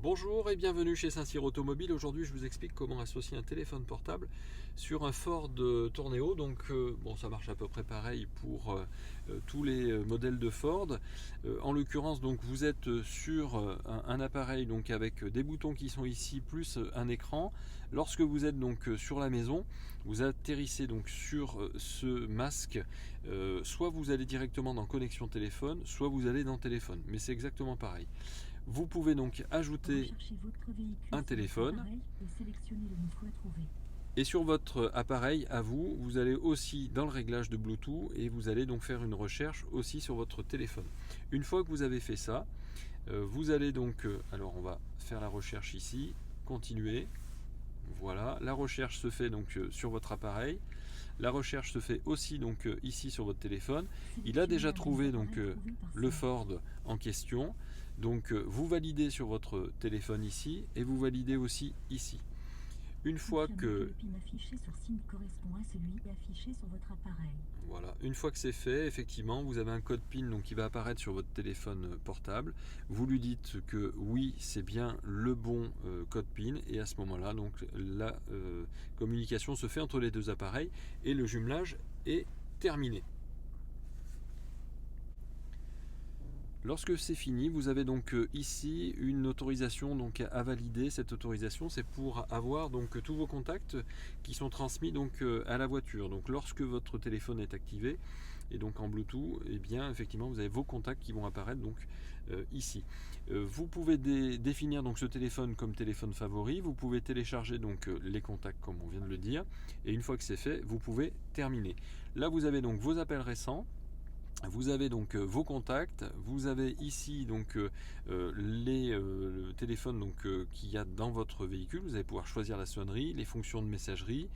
Bonjour et bienvenue chez Saint-Cyr Automobile. Aujourd'hui, je vous explique comment associer un téléphone portable sur un Ford Tourneo. Donc, bon, ça marche à peu près pareil pour tous les modèles de Ford. En l'occurrence, donc, vous êtes sur un appareil donc avec des boutons qui sont ici plus un écran. Lorsque vous êtes donc sur la maison, vous atterrissez donc sur ce masque. Soit vous allez directement dans Connexion téléphone, soit vous allez dans Téléphone. Mais c'est exactement pareil. Vous pouvez donc ajouter un téléphone et sur votre appareil à vous, vous allez aussi dans le réglage de Bluetooth et vous allez donc faire une recherche aussi sur votre téléphone. Une fois que vous avez fait ça, vous allez donc, alors on va faire la recherche ici, continuer. Voilà, la recherche se fait donc sur votre appareil. La recherche se fait aussi donc ici sur votre téléphone. Il a déjà trouvé donc le Ford en question. Donc vous validez sur votre téléphone ici et vous validez aussi ici. Une fois que voilà, une fois que c'est fait, effectivement, vous avez un code PIN donc, qui va apparaître sur votre téléphone portable. Vous lui dites que oui, c'est bien le bon code PIN et à ce moment-là, donc la communication se fait entre les deux appareils et le jumelage est terminé. Lorsque c'est fini, vous avez donc ici une autorisation donc à valider. Cette autorisation, c'est pour avoir donc tous vos contacts qui sont transmis donc à la voiture. Donc lorsque votre téléphone est activé et donc en Bluetooth, et bien effectivement vous avez vos contacts qui vont apparaître donc ici. Vous pouvez définir donc ce téléphone comme téléphone favori. Vous pouvez télécharger donc les contacts comme on vient de le dire. Et une fois que c'est fait, vous pouvez terminer. Là vous avez donc vos appels récents. Vous avez donc vos contacts, vous avez ici donc les téléphones donc qu'il y a dans votre véhicule. Vous allez pouvoir choisir la sonnerie, les fonctions de messagerie,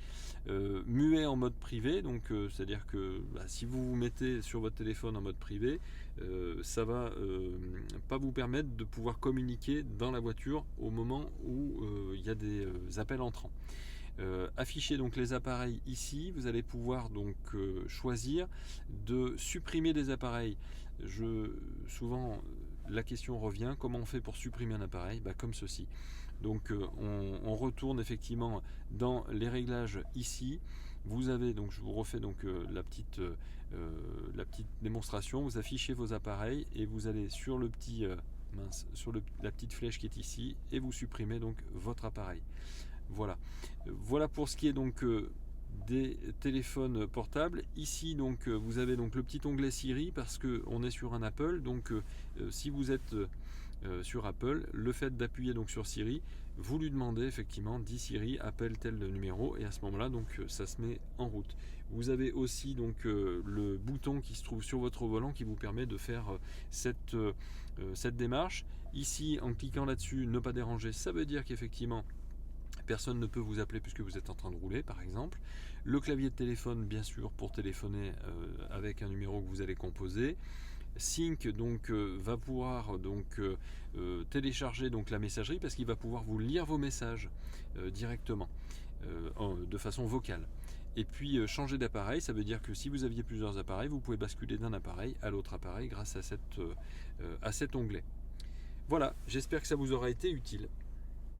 muet en mode privé. Donc c'est-à-dire que si vous vous mettez sur votre téléphone en mode privé, ça va pas vous permettre de pouvoir communiquer dans la voiture au moment où il y a des appels entrants. Afficher donc les appareils ici, vous allez pouvoir donc choisir de supprimer des appareils. Souvent la question revient, comment on fait pour supprimer un appareil? Comme ceci. Donc on retourne effectivement dans les réglages ici. Vous avez donc, je vous refais donc la petite démonstration. Vous affichez vos appareils et vous allez sur le petit sur la petite flèche qui est ici et vous supprimez donc votre appareil. Voilà pour ce qui est donc des téléphones portables. Ici donc vous avez donc le petit onglet Siri parce que on est sur un Apple. Donc si vous êtes sur Apple, le fait d'appuyer donc sur Siri, vous lui demandez effectivement dis Siri appelle tel numéro et à ce moment-là donc ça se met en route. Vous avez aussi donc le bouton qui se trouve sur votre volant qui vous permet de faire cette démarche. Ici en cliquant là-dessus, ne pas déranger, ça veut dire qu'effectivement personne ne peut vous appeler puisque vous êtes en train de rouler par exemple. Le clavier de téléphone bien sûr pour téléphoner avec un numéro que vous allez composer. Sync donc va pouvoir donc télécharger donc la messagerie parce qu'il va pouvoir vous lire vos messages directement de façon vocale. Et puis changer d'appareil, ça veut dire que si vous aviez plusieurs appareils, vous pouvez basculer d'un appareil à l'autre appareil grâce à cet onglet. Voilà, j'espère que ça vous aura été utile.